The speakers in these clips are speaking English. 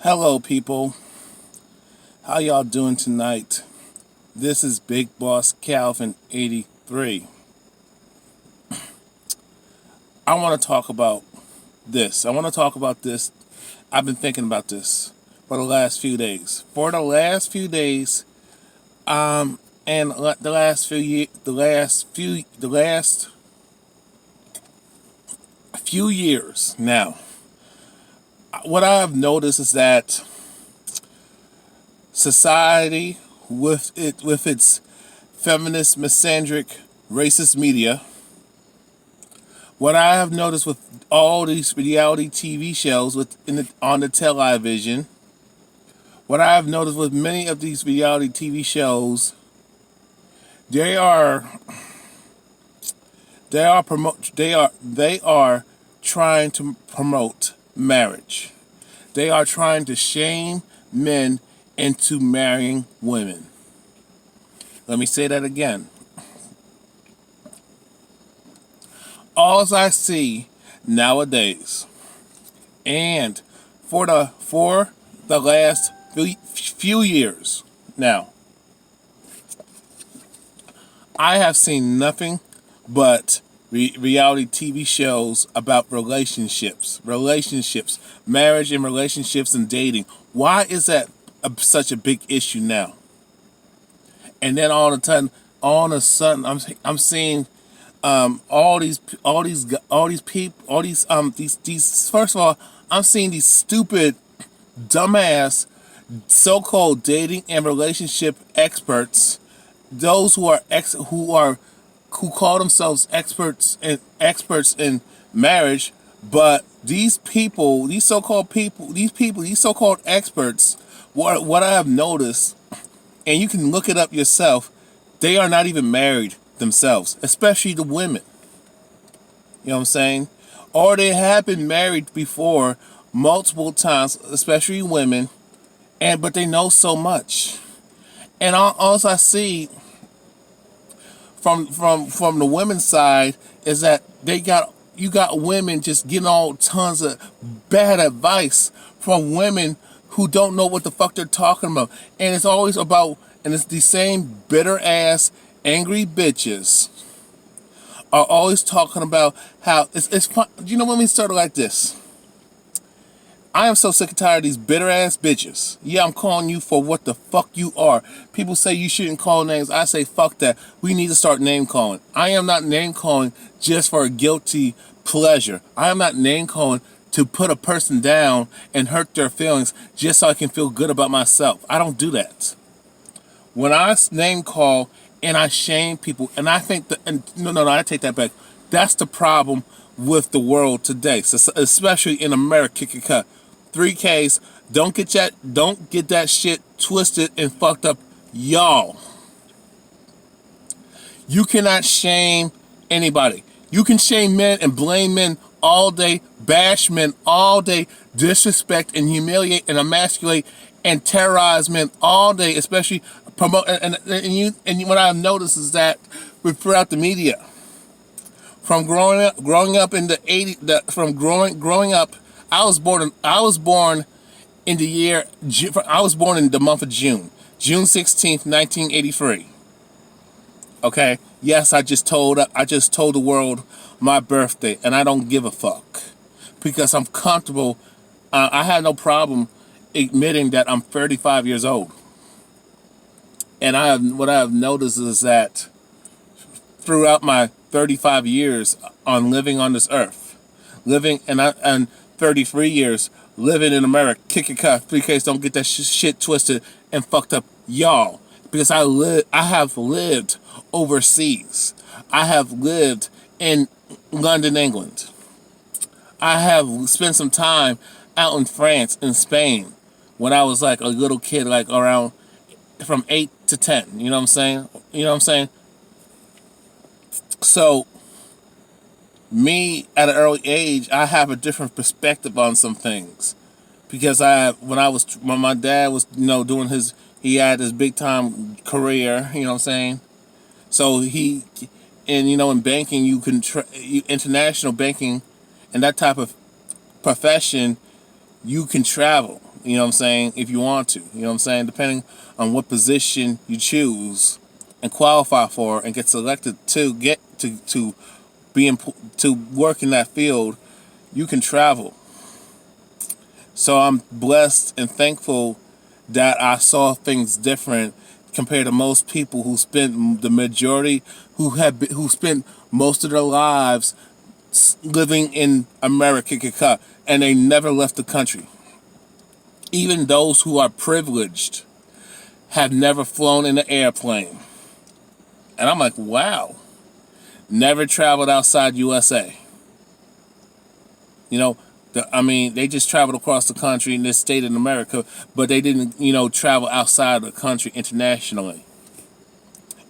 Hello, people. How y'all doing tonight? This is Big Boss Calvin 83. I want to talk about this. I've been thinking about this for the last few days. And the last few years now. What I have noticed is that society, with its feminist, misandric, racist media. What I have noticed with all these reality TV shows on the television, what I have noticed with many of these reality TV shows, they are they are trying to promote marriage. They are trying to shame men into marrying women. Let me say that again. All I see nowadays, and for the last few years now, I have seen nothing but reality TV shows about marriage and relationships and dating. Why is that such a big issue now? And then all of a sudden, I'm seeing these. First of all, I'm seeing these stupid, dumbass, so-called dating and relationship experts, those who call themselves experts in marriage, but these so-called experts, what I have noticed, and you can look it up yourself, they are not even married themselves, especially the women. You know what I'm saying? Or they have been married before multiple times, especially women, but they know so much. And all I see from the women's side is that you got women just getting all tons of bad advice from women who don't know what the fuck they're talking about. And it's the same bitter ass angry bitches are always talking about how it's fun. You know, when we started like this, I am so sick and tired of these bitter ass bitches. Yeah, I'm calling you for what the fuck you are. People say you shouldn't call names. I say fuck that. We need to start name calling. I am not name calling just for a guilty pleasure. I am not name calling to put a person down and hurt their feelings just so I can feel good about myself. I don't do that. When I name call and I shame people, and I think that, and no, I take that back. That's the problem with the world today, so especially in America. 3Ks, don't get that shit twisted and fucked up, y'all. You cannot shame anybody. You can shame men and blame men all day, bash men all day, disrespect and humiliate and emasculate and terrorize men all day, especially promote and what I've noticed is that throughout the media, from growing up in the 80s, from growing up, I was born in the year I was born in the month of June 16th, 1983. Okay? Yes, I just told the world my birthday, and I don't give a fuck because I'm comfortable. I had no problem admitting that I'm 35 years old. And what I have noticed is that throughout my 35 years on living on this earth, and 33 years living in America, kick your cuff, 3Ks, don't get that shit twisted and fucked up, y'all. Because I have lived overseas. I have lived in London, England. I have spent some time out in France and Spain when I was like a little kid, like around from 8 to 10. You know what I'm saying? You know what I'm saying? So, me at an early age, I have a different perspective on some things because when my dad was doing he had his big time career. You know what I'm saying? So in banking, international banking and that type of profession, you can travel. You know what I'm saying? If you want to, you know what I'm saying? Depending on what position you choose and qualify for and get selected to get to be to work in that field, you can travel. So I'm blessed and thankful that I saw things different compared to most people who spent the majority who spent most of their lives living in America and they never left the country. Even those who are privileged have never flown in an airplane. And I'm like, wow. Never traveled outside USA. You know, they just traveled across the country in this state in America, but they didn't, travel outside of the country internationally.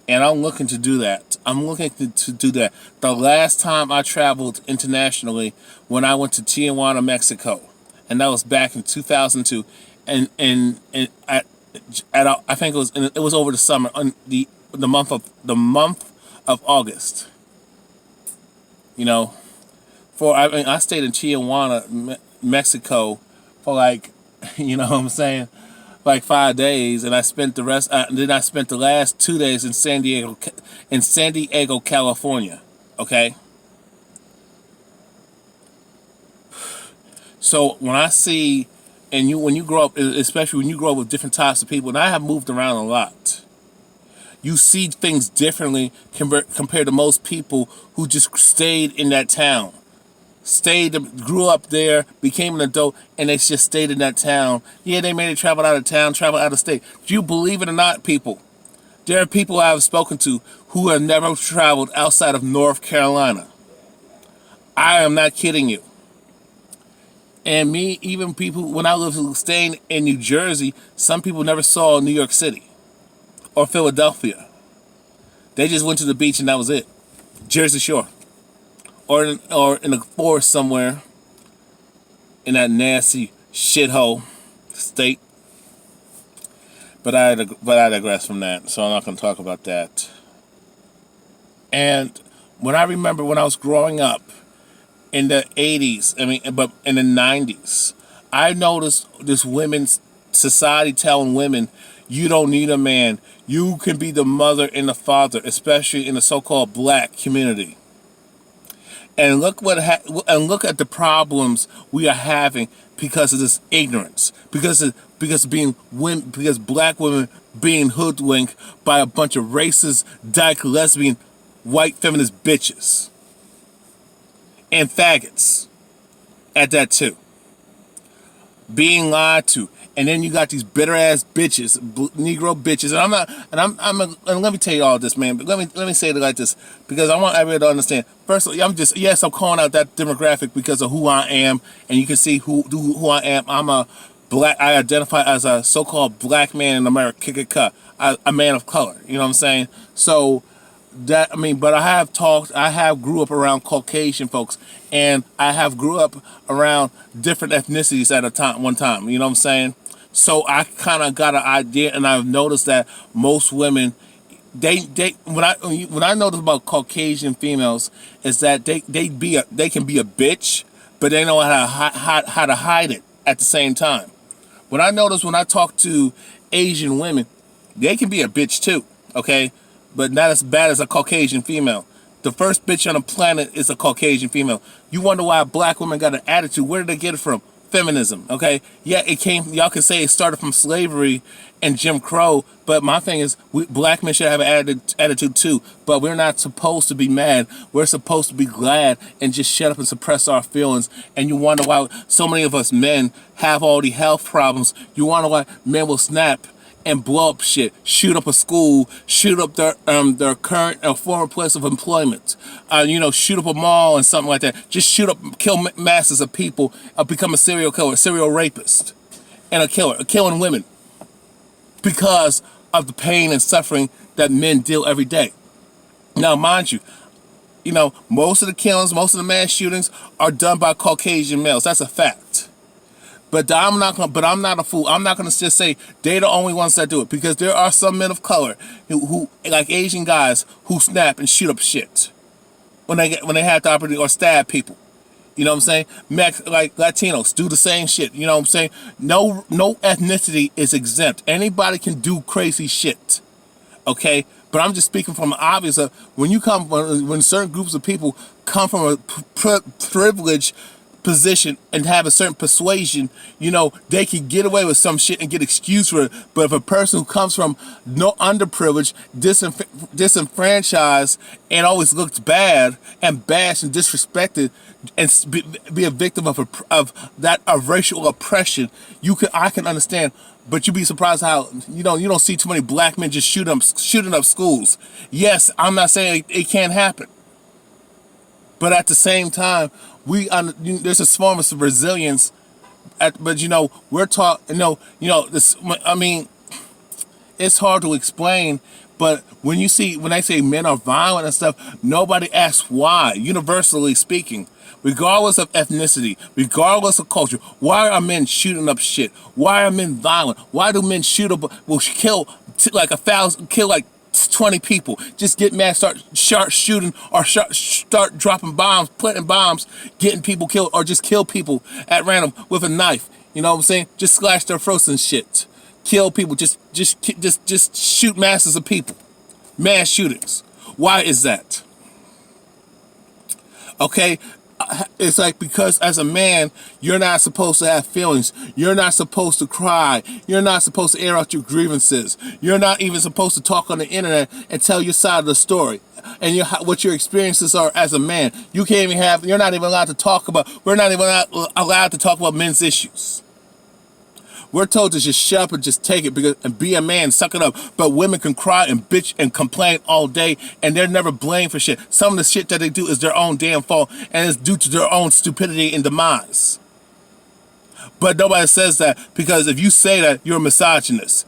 And I'm looking to do that. I'm looking to do that. The last time I traveled internationally, when I went to Tijuana, Mexico, and that was back in 2002, and I think it was over the summer, on the month of August. I stayed in Tijuana, Mexico, for like, you know what I'm saying, like 5 days, and I spent the rest. Then I spent the last 2 days in San Diego, California. Okay. So when I see, when you grow up, especially when you grow up with different types of people, and I have moved around a lot, you see things differently compared to most people who just stayed in that town. Grew up there, became an adult, and they just stayed in that town. Yeah, they may have traveled out of town, traveled out of state. Do you believe it or not, people? There are people I have spoken to who have never traveled outside of North Carolina. I am not kidding you. And even people, when I was staying in New Jersey, some people never saw New York City or Philadelphia. They just went to the beach and that was it. Jersey Shore. Or in a forest somewhere in that nasty shithole state. But I digress from that, so I'm not going to talk about that. And when I remember when I was growing up in the 80s, but in the 90s, I noticed this women's society telling women, you don't need a man. You can be the mother and the father, especially in the so-called black community. And look at the problems we are having because of this ignorance, because black women being hoodwinked by a bunch of racist, dyke, lesbian, white feminist bitches and faggots at that too, being lied to. And then you got these bitter ass bitches, Negro bitches, and let me tell you all this, man. But let me say it like this, because I want everyone to understand. First of all, I'm calling out that demographic because of who I am, and you can see who I am. I identify as a so-called black man in America, a man of color. You know what I'm saying? So but I have grew up around Caucasian folks, and I have grew up around different ethnicities at one time. You know what I'm saying? So I kind of got an idea, and I've noticed that most women, when I notice about Caucasian females is that they can be a bitch, but they know how to hide it at the same time. What I notice when I talk to Asian women, they can be a bitch too, okay, but not as bad as a Caucasian female. The first bitch on the planet is a Caucasian female. You wonder why black women got an attitude? Where did they get it from? Feminism, okay? Yeah, y'all can say it started from slavery and Jim Crow, but my thing is, black men should have an attitude too, but we're not supposed to be mad. We're supposed to be glad and just shut up and suppress our feelings. And you wonder why so many of us men have all the health problems. You wonder why men will snap and blow up shit, shoot up a school, shoot up their current or former place of employment, shoot up a mall and something like that. Just shoot up, kill masses of people, become a serial killer, serial rapist, and a killer, killing women because of the pain and suffering that men deal every day. Now, mind you, most of the killings, most of the mass shootings are done by Caucasian males. That's a fact. But I'm not a fool. I'm not gonna just say they're the only ones that do it, because there are some men of color who like Asian guys, who snap and shoot up shit when they have the opportunity, or stab people. You know what I'm saying? Like Latinos do the same shit. You know what I'm saying? No ethnicity is exempt. Anybody can do crazy shit. Okay? But I'm just speaking from the obvious. When certain groups of people come from a privileged position and have a certain persuasion, they can get away with some shit and get excused for it. But if a person who comes from no underprivileged, disenfranchised, and always looks bad and bashed and disrespected, and be a victim of racial oppression, I can understand. But you'd be surprised how you don't see too many black men just shooting up schools. Yes, I'm not saying it can't happen, but at the same time, there's a form of resilience. But we're taught. This. I mean, it's hard to explain. But when I say men are violent and stuff, nobody asks why. Universally speaking, regardless of ethnicity, regardless of culture, why are men shooting up shit? Why are men violent? Why do men kill like 1,000, kill like 20 people, just get mad, start shooting, or start dropping bombs, planting bombs, getting people killed, or just kill people at random with a knife? You know what I'm saying? Just slash their throats and shit. Kill people, just shoot masses of people. Mass shootings. Why is that? Okay? It's like, because as a man, you're not supposed to have feelings. You're not supposed to cry. You're not supposed to air out your grievances. You're not even supposed to talk on the internet and tell your side of the story and what your experiences are as a man. You're not even allowed to talk about, we're not even allowed to talk about men's issues. We're told to just shut up and just take it and be a man, suck it up. But women can cry and bitch and complain all day, and they're never blamed for shit. Some of the shit that they do is their own damn fault, and it's due to their own stupidity and demise. But nobody says that, because if you say that, you're a misogynist.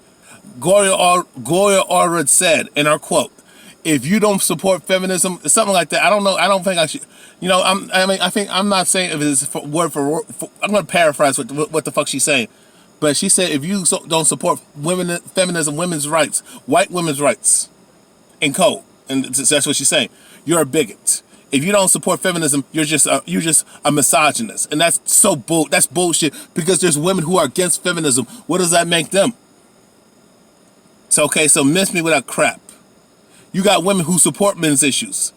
Gloria Allred said in our quote, "If you don't support feminism," something like that. I don't know. I don't think I should. I'm not saying if it's word for word. I'm going to paraphrase what the fuck she's saying. But she said, if you don't support feminism, women's rights, white women's rights, and code, and that's what she's saying, you're a bigot. If you don't support feminism, you're just a misogynist, and that's that's bullshit. Because there's women who are against feminism. What does that make them? So miss me with that crap. You got women who support men's issues,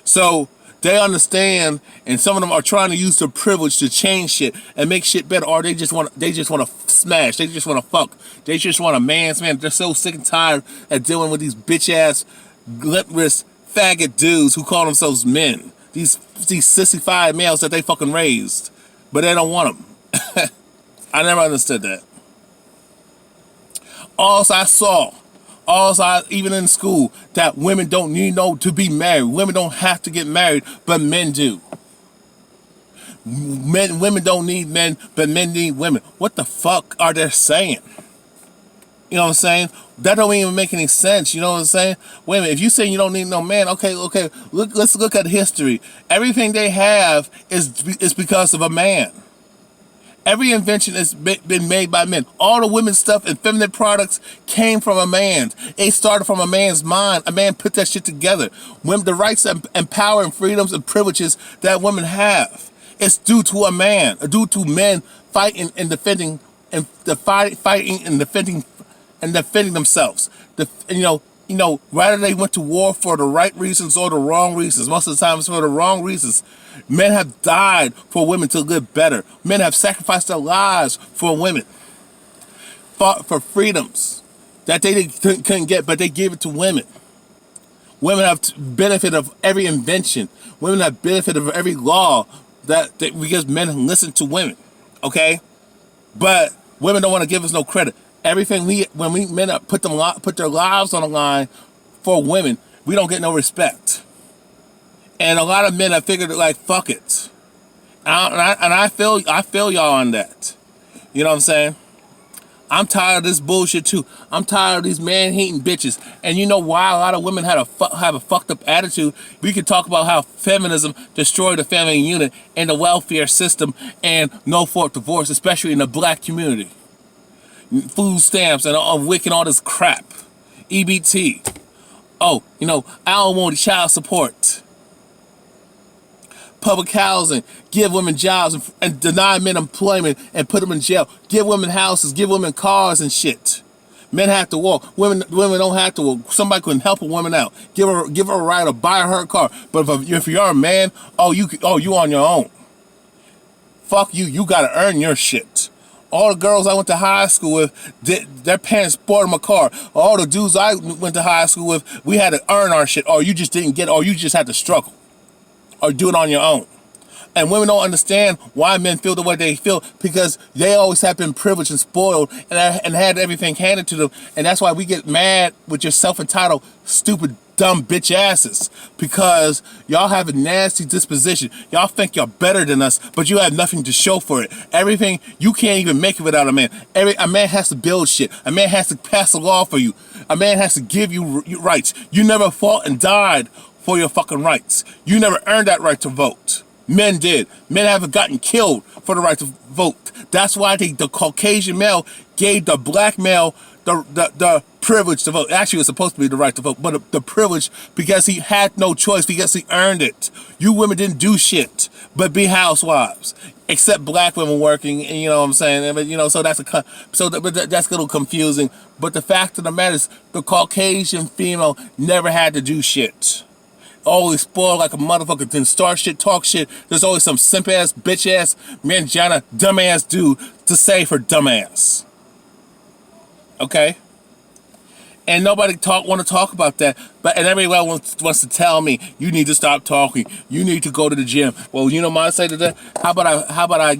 so they understand, and some of them are trying to use their privilege to change shit and make shit better, or they just want to smash, they just want to fuck, they just want a man's man. They're so sick and tired at dealing with these bitch ass, lipless, faggot dudes who call themselves men. These sissified males that they fucking raised, but they don't want them. I never understood that. Even in school, that women don't need to be married. Women don't have to get married, but men do. Women don't need men, but men need women. What the fuck are they saying? You know what I'm saying? That don't even make any sense. You know what I'm saying? Wait a minute. If you say you don't need no man, okay. Let's look at history. Everything they have is because of a man. Every invention has been made by men. All the women's stuff and feminine products came from a man. It started from a man's mind. A man put that shit together. The rights and power and freedoms and privileges that women have, it's due to a man, due to men fighting and defending themselves. Whether they went to war for the right reasons or the wrong reasons. Most of the time it's for the wrong reasons. Men have died for women to live better. Men have sacrificed their lives for women. Fought for freedoms that they couldn't get, but they gave it to women. Women have benefit of every invention. Women have benefit of every law because men listen to women. Okay? But women don't want to give us no credit. Everything when men put their lives on the line for women, we don't get no respect. And a lot of men have figured fuck it. And I feel y'all on that. You know what I'm saying? I'm tired of this bullshit too. I'm tired of these man-hating bitches. And you know why a lot of women have a fucked up attitude? We could talk about how feminism destroyed the family unit and the welfare system and no fault divorce, especially in the black community. Food stamps and wicking all this crap. EBT. Alimony, child support. public housing, give women jobs, and deny men employment and put them in jail. Give women houses, give women cars and shit. Men have to walk. Women don't have to walk. Somebody can help a woman out. Give her a ride or buy her a car. But if you're a man, you on your own. Fuck you. You gotta earn your shit. All the girls I went to high school with, their parents bought them a car. All the dudes I went to high school with, we had to earn our shit, or you just didn't get it, or you just had to struggle, or do it on your own. And women don't understand why men feel the way they feel, because they always have been privileged and spoiled and had everything handed to them. And that's why we get mad with your self-entitled, stupid, dumb bitch asses, because y'all have a nasty disposition. Y'all think you're better than us, but you have nothing to show for it. Everything, you can't even make it without a man. A man has to build shit. A man has to pass a law for you. A man has to give you rights. You never fought and died for your fucking rights. You never earned that right to vote. Men did. Men haven't gotten killed for the right to vote. That's why the Caucasian male gave the black male the privilege to vote. Actually, it was supposed to be the right to vote, but the privilege, because he had no choice, because he earned it. You women didn't do shit but be housewives, except black women working. And you know what I'm saying? But, so that's that's a little confusing. But the fact of the matter is, the Caucasian female never had to do shit. Always spoiled like a motherfucker, then start shit, talk shit. There's always some simp ass, bitch ass, manjana, dumb ass dude to save her dumb ass. Okay? And nobody want to talk about that. And everyone wants to tell me, you need to stop talking. You need to go to the gym. Well, you know what I say to that? How about I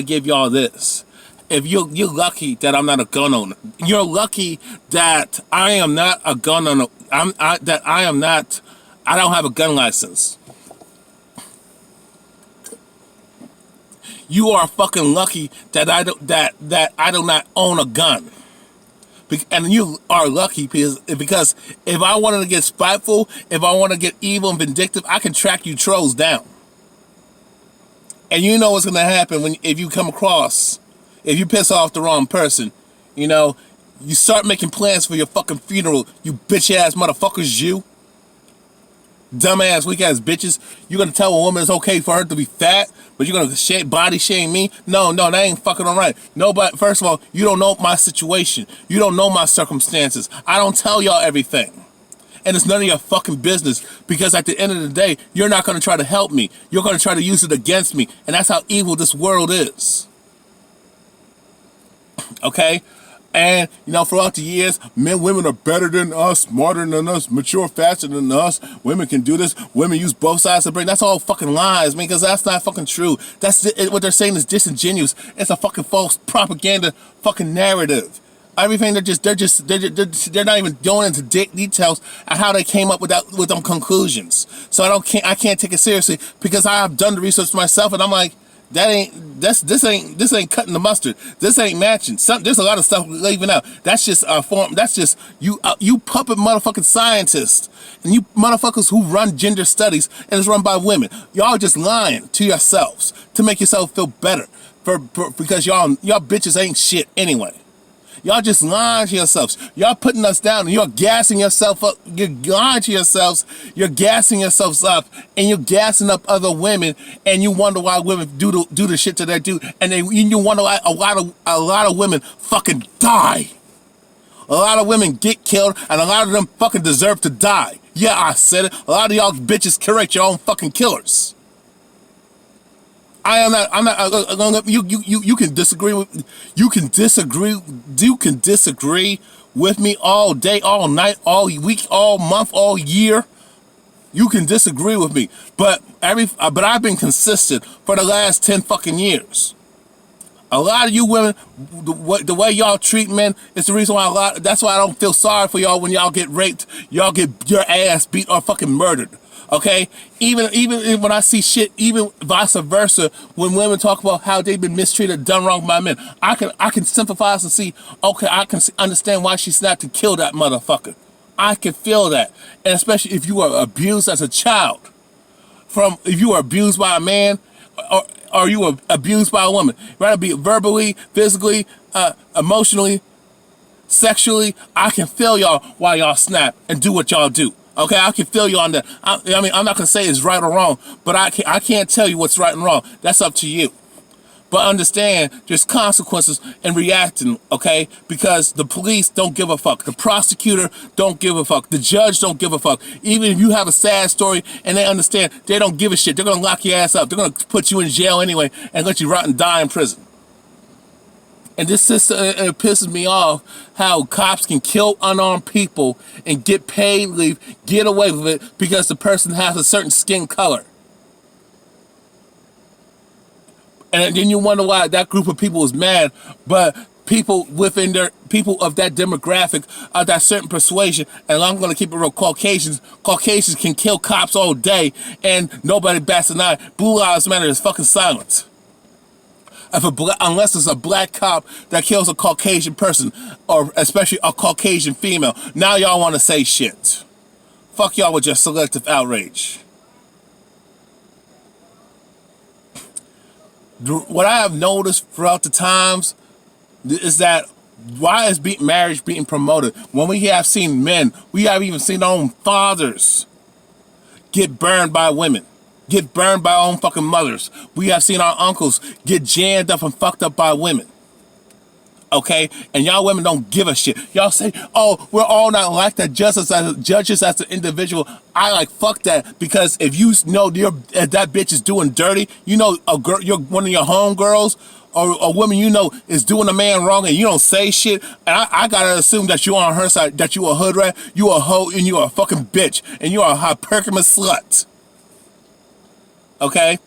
give y'all this? If you're lucky that I'm not a gun owner, you're lucky that I am not a gun owner. I don't have a gun license. You are fucking lucky that I do not own a gun. And you are lucky because if I wanted to get spiteful, if I want to get evil and vindictive, I can track you trolls down. And you know what's going to happen if you come across, if you piss off the wrong person, you start making plans for your fucking funeral, you bitch ass motherfuckers, you. Dumbass, weak ass bitches. You're gonna tell a woman it's okay for her to be fat, but you're gonna body shame me? No, that ain't fucking alright. Nobody. First of all, you don't know my situation. You don't know my circumstances. I don't tell y'all everything, and it's none of your fucking business. Because at the end of the day, you're not gonna try to help me. You're gonna try to use it against me, and that's how evil this world is. Okay. And, throughout the years, women are better than us, smarter than us, mature faster than us. Women can do this. Women use both sides of the brain. That's all fucking lies, man, because that's not fucking true. What they're saying is disingenuous. It's a fucking false propaganda fucking narrative. Everything, they're not even going into details on how they came up with them conclusions. So I can't take it seriously, because I have done the research myself, and I'm like, this ain't cutting the mustard. This ain't matching. There's a lot of stuff leaving out. That's just a form. That's just you puppet motherfucking scientists, and you motherfuckers who run gender studies, and it's run by women. Y'all just lying to yourselves to make yourself feel better because y'all bitches ain't shit anyway. Y'all just lying to yourselves. Y'all putting us down, and you're gassing yourself up. You're lying to yourselves. You're gassing yourselves up, and you're gassing up other women, and you wonder why women do the shit that they do, and you wonder why a lot of women fucking die. A lot of women get killed, and a lot of them fucking deserve to die. Yeah, I said it. A lot of y'all bitches correct your own fucking killers. I'm not. You can disagree with. You can disagree with me all day, all night, all week, all month, all year. You can disagree with me, but I've been consistent for the last 10 fucking years. A lot of you women, the way y'all treat men is the reason why that's why I don't feel sorry for y'all when y'all get raped, y'all get your ass beat or fucking murdered. Okay, even when I see shit, even vice versa, when women talk about how they've been mistreated, done wrong by men, I can sympathize and see. Okay, I can understand why she snapped and killed that motherfucker. I can feel that, and especially if you were abused as a child, if you were abused by a man, or you were abused by a woman, rather be verbally, physically, emotionally, sexually. I can feel y'all why y'all snap and do what y'all do. Okay, I can feel you on that. I mean, I'm not gonna say it's right or wrong, but I can't tell you what's right and wrong. That's up to you. But understand there's consequences in reacting, okay? Because the police don't give a fuck. The prosecutor don't give a fuck. The judge don't give a fuck. Even if you have a sad story and they understand, they don't give a shit. They're gonna lock your ass up. They're gonna put you in jail anyway and let you rot and die in prison. And this system, it pisses me off how cops can kill unarmed people and get paid leave, get away with it because the person has a certain skin color. And then you wonder why that group of people is mad, but people within their people of that demographic of that certain persuasion, and I'm going to keep it real, Caucasians can kill cops all day and nobody bats an eye. Blue Lives Matter is fucking silent. Unless it's a black cop that kills a Caucasian person, or especially a Caucasian female, now y'all want to say shit. Fuck y'all with your selective outrage. What I have noticed throughout the times is that why is marriage being promoted when we have seen men, we have even seen our own fathers get burned by women, get burned by our own fucking mothers. We have seen our uncles get jammed up and fucked up by women. Okay, and y'all women don't give a shit. Y'all say, "Oh, we're all not like that." Judges as an individual, I like fuck that, because if you know that bitch is doing dirty, you know a girl, you're one of your homegirls or a woman you know is doing a man wrong, and you don't say shit. And I gotta assume that you on her side, that you a hood rat, you a hoe, and you a fucking bitch, and you are a hypergamous slut. Okay.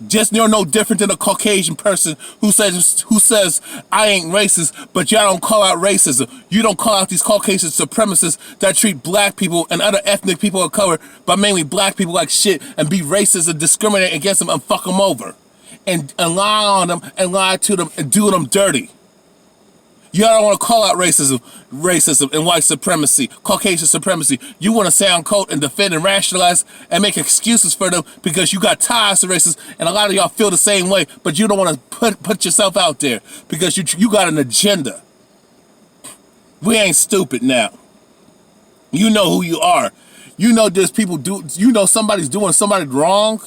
Just you're no different than a Caucasian person who says I ain't racist, but y'all don't call out racism. You don't call out these Caucasian supremacists that treat black people and other ethnic people of color, but mainly black people, like shit, and be racist and discriminate against them and fuck them over, and lie on them and lie to them and do them dirty. Y'all don't want to call out racism and white supremacy, Caucasian supremacy. You want to sound cold and defend and rationalize and make excuses for them because you got ties to racists, and a lot of y'all feel the same way, but you don't want to put yourself out there because you got an agenda. We ain't stupid now. You know who you are. You know there's people you know somebody's doing somebody wrong,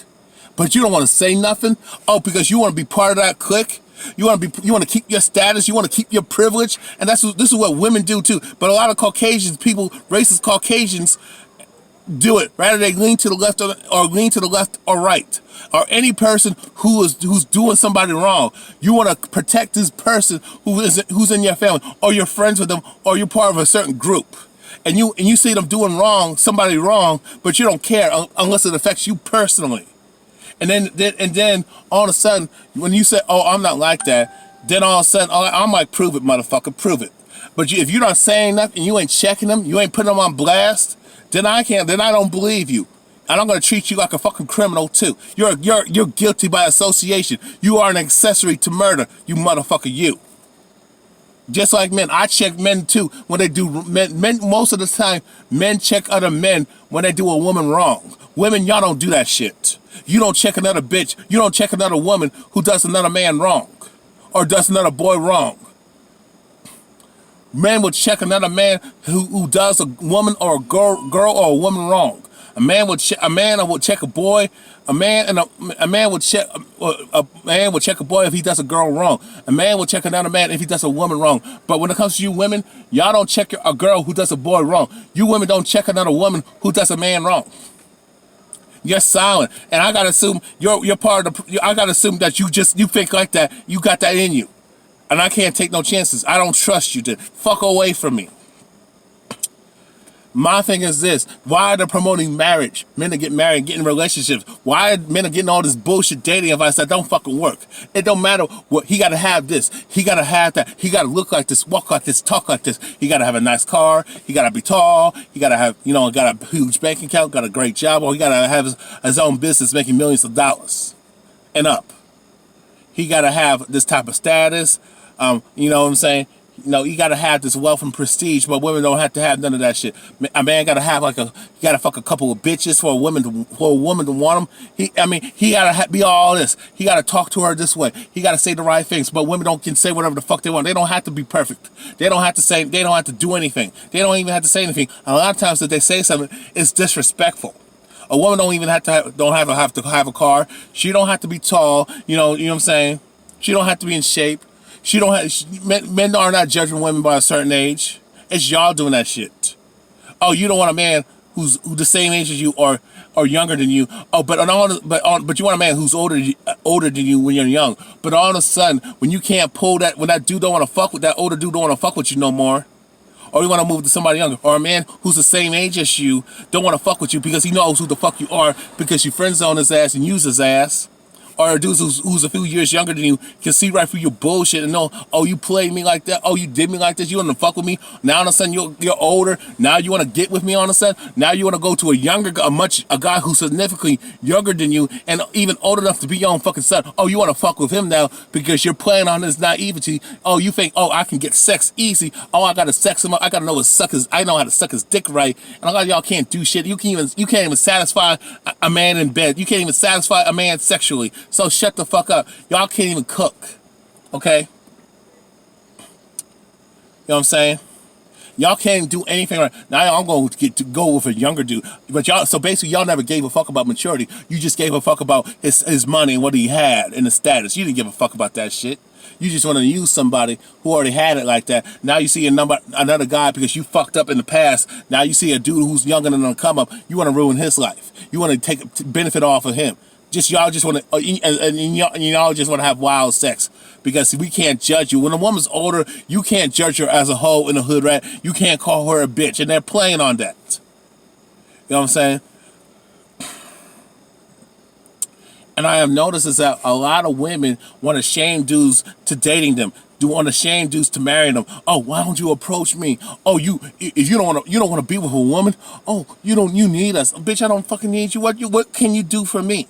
but you don't want to say nothing. Oh, because you want to be part of that clique. You want to keep your status. You want to keep your privilege, and this is what women do too. But a lot of Caucasians, racist Caucasians, do it. Rather they lean to the left or lean to the left or right, or any person who's doing somebody wrong. You want to protect this person who's in your family, or you're friends with them, or you're part of a certain group, and you see them doing somebody wrong, but you don't care unless it affects you personally. And then all of a sudden, when you say, "Oh, I'm not like that," then all of a sudden, I'm like, "Prove it, motherfucker, prove it." But if you're not saying nothing, you ain't checking them, you ain't putting them on blast, then I don't believe you, and I'm gonna treat you like a fucking criminal too. You're guilty by association. You are an accessory to murder, you motherfucker, you. Just like men, I check men too when they do men. Most of the time, men check other men when they do a woman wrong. Women, y'all don't do that shit. You don't check another bitch. You don't check another woman who does another man wrong, or does another boy wrong. Men would check another man who does a woman or a girl or a woman wrong. A man would check a boy. A man would check a boy if he does a girl wrong. A man would check another man if he does a woman wrong. But when it comes to you women, y'all don't check a girl who does a boy wrong. You women don't check another woman who does a man wrong. You're silent, and I gotta assume you're part of the. I gotta assume that you think like that. You got that in you, and I can't take no chances. I don't trust you to fuck away from me. My thing is this: why are they promoting marriage? Men to get married, get in relationships. Why are men getting all this bullshit dating advice that don't fucking work? It don't matter what he gotta have this, he gotta have that, he gotta look like this, walk like this, talk like this. He gotta have a nice car, he gotta be tall, he gotta have, got a huge bank account, got a great job, or he gotta have his own business making millions of dollars and up. He gotta have this type of status. You know what I'm saying? You gotta have this wealth and prestige, but women don't have to have none of that shit. A man gotta have you gotta fuck a couple of bitches for a woman to want him. He gotta be all this. He gotta talk to her this way. He gotta say the right things. But women can say whatever the fuck they want. They don't have to be perfect. They don't have to say. They don't have to do anything. They don't even have to say anything. And a lot of times, if they say something, it's disrespectful. A woman don't even have to have a car. She don't have to be tall. You know what I'm saying? She don't have to be in shape. She don't have. Men are not judging women by a certain age. It's y'all doing that shit. Oh, you don't want a man who's the same age as you or younger than you. Oh, but you want a man who's older than you when you're young. But all of a sudden, when you can't pull that, when that dude don't want to fuck with that older dude, don't want to fuck with you no more. Or you want to move to somebody younger, or a man who's the same age as you don't want to fuck with you because he knows who the fuck you are because you friend zone his ass and use his ass. Or a dude who's a few years younger than you can see right through your bullshit and know, oh, you played me like that. Oh, you did me like this. You want to fuck with me. Now all of a sudden you're older. Now you want to get with me all of a sudden. Now you want to go to a guy who's significantly younger than you and even old enough to be your own fucking son. Oh, you want to fuck with him now because you're playing on his naivety. Oh, you think, oh, I can get sex easy. Oh, I gotta sex him up. I gotta know I know how to suck his dick right. And a lot of y'all can't do shit. You can't even satisfy a man in bed. You can't even satisfy a man sexually. So shut the fuck up. Y'all can't even cook. Okay? You know what I'm saying? Y'all can't do anything right. Now I'm going to go with a younger dude. But so basically y'all never gave a fuck about maturity. You just gave a fuck about his money and what he had and his status. You didn't give a fuck about that shit. You just want to use somebody who already had it like that. Now you see another guy because you fucked up in the past. Now you see a dude who's younger than on the come up. You want to ruin his life. You want to take benefit off of him. Y'all just want to, and y'all just want to have wild sex because we can't judge you. When a woman's older, you can't judge her as a hoe in the hood rat. You can't call her a bitch, and they're playing on that. You know what I'm saying? And I have noticed is that a lot of women want to shame dudes to dating them. Do want to shame dudes to marry them. Oh, why don't you approach me? Oh, if you don't want to be with a woman. Oh, you need us, bitch. I don't fucking need you. What can you do for me?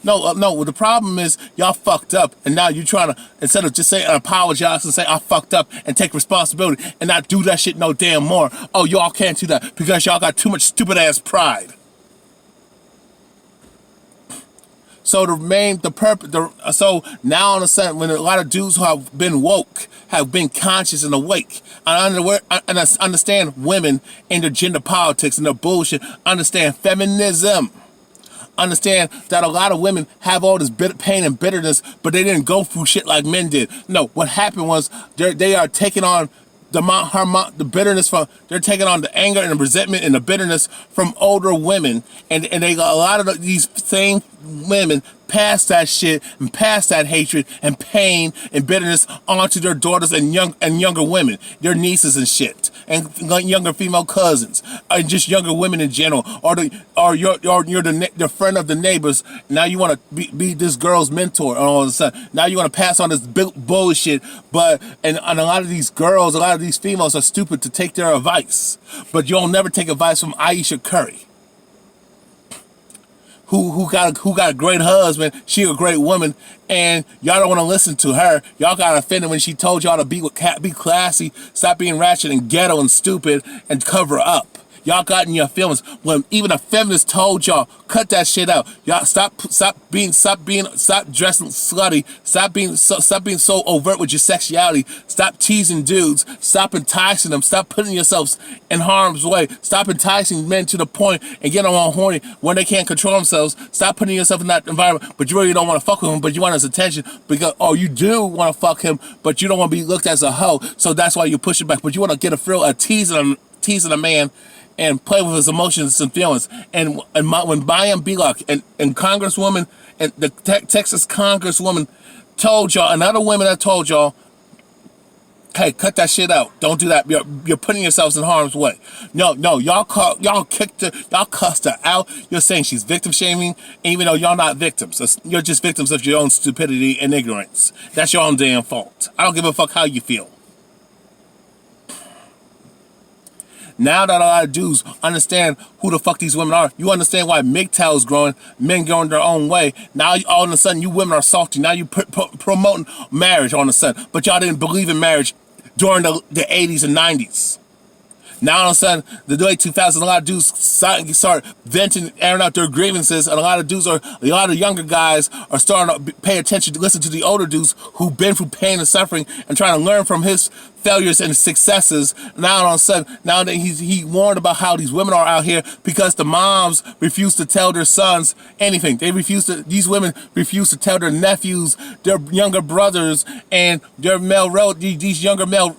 No. The problem is y'all fucked up, and now you trying to, instead of just saying apologize and say I fucked up and take responsibility and not do that shit no damn more. Oh, y'all can't do that because y'all got too much stupid ass pride. So so now all of a sudden, when a lot of dudes who have been woke, have been conscious and awake, and understand women and their gender politics and their bullshit, understand feminism. Understand that a lot of women have all this pain and bitterness, but they didn't go through shit like men did. No, what happened was they are taking on the bitterness they're taking on the anger and the resentment and the bitterness from older women, and they got a lot of these same women pass that shit and pass that hatred and pain and bitterness onto their daughters and younger women, their nieces and shit, and younger female cousins, and just younger women in general, or you're the friend of the neighbors. Now you want to be this girl's mentor, and all of a sudden now you want to pass on this bullshit. And a lot of these girls, a lot of these females are stupid to take their advice, but you'll never take advice from Aisha Curry. Who got a great husband, she a great woman, and y'all don't want to listen to her. Y'all got offended when she told y'all to be classy, stop being ratchet and ghetto and stupid, and cover up. Y'all got in your feelings when even a feminist told y'all cut that shit out. Y'all stop dressing slutty. Stop being so overt with your sexuality. Stop teasing dudes. Stop enticing them. Stop putting yourselves in harm's way. Stop enticing men to the point and getting them all horny when they can't control themselves. Stop putting yourself in that environment, but you really don't want to fuck with him, but you want his attention because you do want to fuck him, but you don't want to be looked at as a hoe. So that's why you push it back. But you want to get a thrill of teasing a man and play with his emotions and feelings. And when Mayim Bialik and Congresswoman and the Texas Congresswoman told y'all, and other women that told y'all, hey, cut that shit out. Don't do that. You're putting yourselves in harm's way. No, y'all cussed her out. You're saying she's victim shaming, even though y'all not victims. You're just victims of your own stupidity and ignorance. That's your own damn fault. I don't give a fuck how you feel. Now that a lot of dudes understand who the fuck these women are, you understand why MGTOW is growing, men going their own way. Now all of a sudden you women are salty. Now you promoting marriage all of a sudden, but y'all didn't believe in marriage during the 80s and 90s. Now all of a sudden, the late 2000s, a lot of dudes start venting, airing out their grievances, and a lot of younger guys are starting to pay attention to listen to the older dudes who've been through pain and suffering and trying to learn from his failures and successes. Now all of a sudden, now that he warned about how these women are out here because the moms refuse to tell their sons anything. These women refuse to tell their nephews, their younger brothers, and their male relatives, male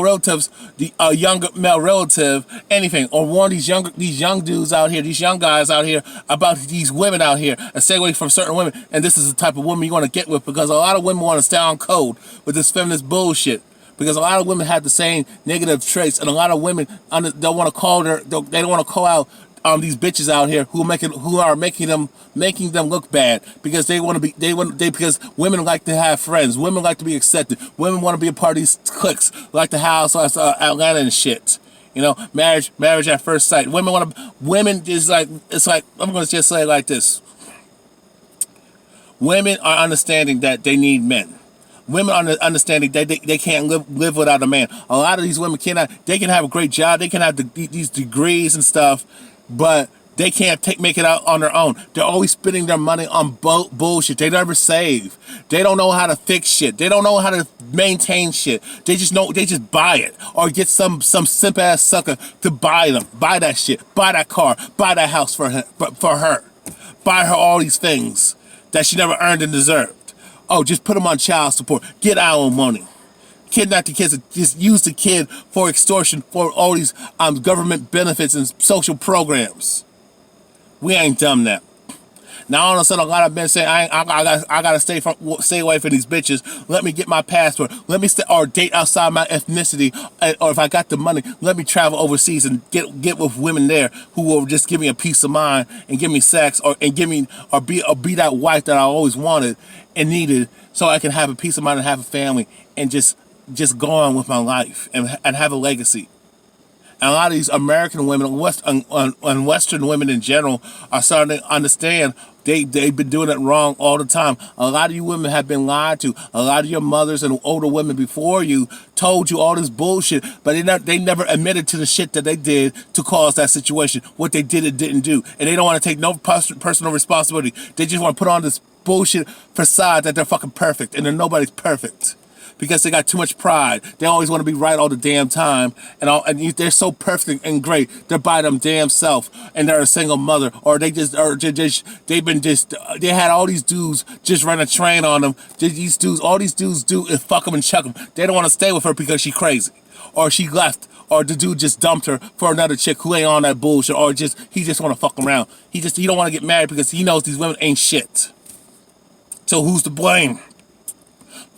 relatives, the younger male relative, anything, or warn these young dudes out here, these young guys out here about these women out here, and stay away from certain women. And this is the type of woman you want to get with, because a lot of women want to stay on code with this feminist bullshit. Because a lot of women have the same negative traits, and a lot of women don't want to call out these bitches out here who are making them look bad, because because women like to have friends, women like to be accepted, women want to be a part of these cliques like the House of Atlanta and shit. You know, marriage at first sight. Women is like, it's like, I'm gonna just say it like this. Women are understanding that they need men. Women are understanding that they can't live without a man. A lot of these women they can have a great job, they can have these degrees and stuff, but they can't make it out on their own. They're always spending their money on bullshit. They never save. They don't know how to fix shit. They don't know how to maintain shit. They just buy it, or get some simp ass sucker to buy that shit, buy that car, buy that house for her, buy her all these things that she never earned and deserved. Oh, just put them on child support, get alimony, kidnap the kids, just use the kid for extortion, for all these government benefits and social programs. We ain't done that. Now all of a sudden, a lot of men say, I gotta stay away from these bitches. Let me get my passport. Let me or date outside my ethnicity, or if I got the money, let me travel overseas and get with women there who will just give me a peace of mind and give me sex, or be that wife that I always wanted and needed, so I can have a peace of mind and have a family and just go on with my life and have a legacy. And a lot of these American women and Western women in general are starting to understand they've been doing it wrong all the time. A lot of you women have been lied to. A lot of your mothers and older women before you told you all this bullshit, but they never admitted to the shit that they did to cause that situation, what they did and didn't do. And they don't want to take no personal responsibility. They just want to put on this bullshit facade that they're fucking perfect, and nobody's perfect. Because they got too much pride. They always want to be right all the damn time, and they're so perfect and great. They're by them damn self, and they're a single mother, or they had all these dudes just run a train on them. All these dudes do is fuck them and chuck them. They don't want to stay with her because she's crazy, or she left, or the dude just dumped her for another chick who ain't on that bullshit, or he just want to fuck around. He don't want to get married because he knows these women ain't shit. So who's to blame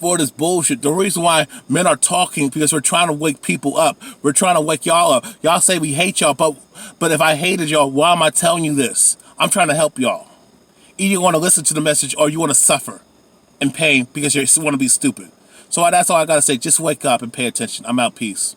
for this bullshit? The reason why men are talking, because we're trying to wake people up. We're trying to wake y'all up. Y'all say we hate y'all, but if I hated y'all, why am I telling you this? I'm trying to help y'all. Either you want to listen to the message, or you want to suffer in pain because you want to be stupid. So that's all I gotta say. Just wake up and pay attention. I'm out. Peace.